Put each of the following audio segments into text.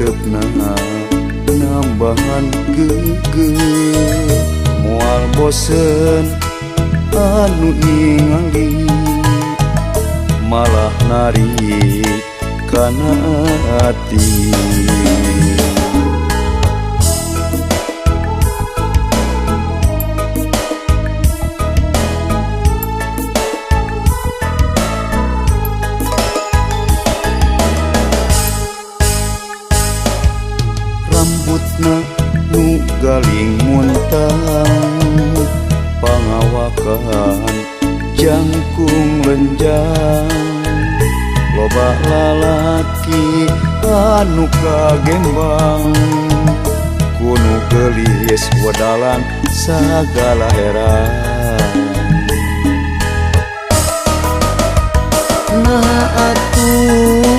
tetepna nambahan geger moal bosen anu ningali malah narik kana hati. Rambutna nu galing muntang pangawakan jangkung lenjang loba lalaki anu kagembang kuno gelis wadalan sagala heran. Nah atuh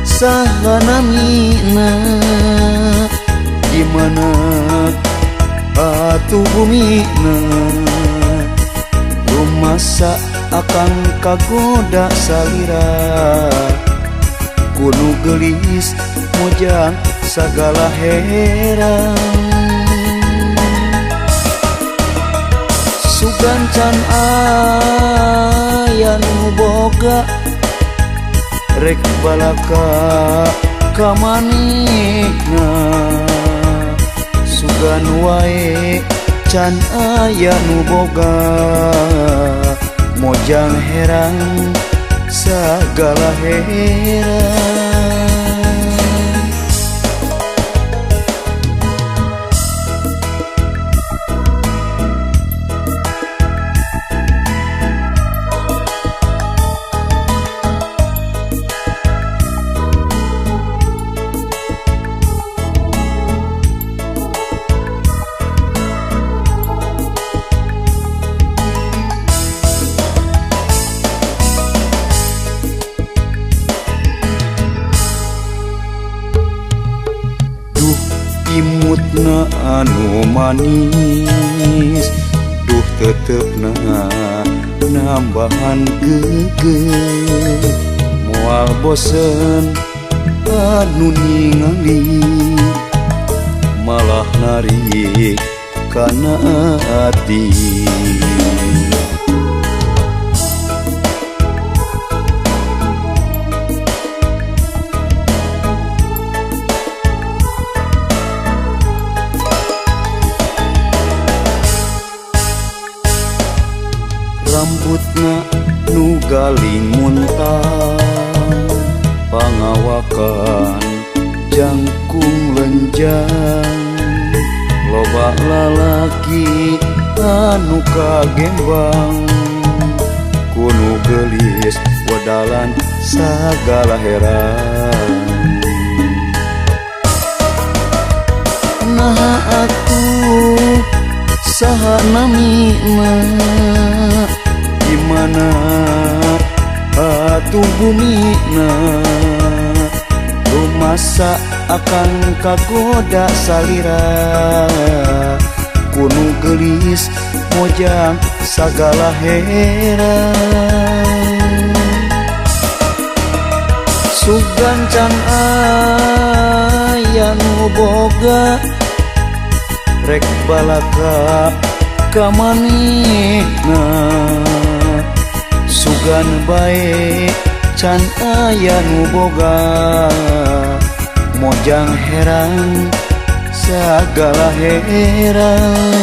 sahanamina dimana atuh bumina rumasa akan kagoda salira kuno gelis mojang sagala heran. Sugan can aya nu boga rek balaka kamanikna sugan wae can aya nu boga mojang heran sagala heran. Imutna anu manis duh tetepna nambahan geger moal bosen anu ningali malah narik kana hati. Rambutna nu galing muntang pangawakan jangkung lenjang loba lalaki anu kagembang kuno gelis wadalan sagala heran. Nah atuh sahanamina dimana atuh bumina rumasa akan kagoda salira kuno gelis mojang sagala heran. Sugan can aya nu boga rek balaka kamanikna sugan bae can aya nu boga mojang heran sagala heran.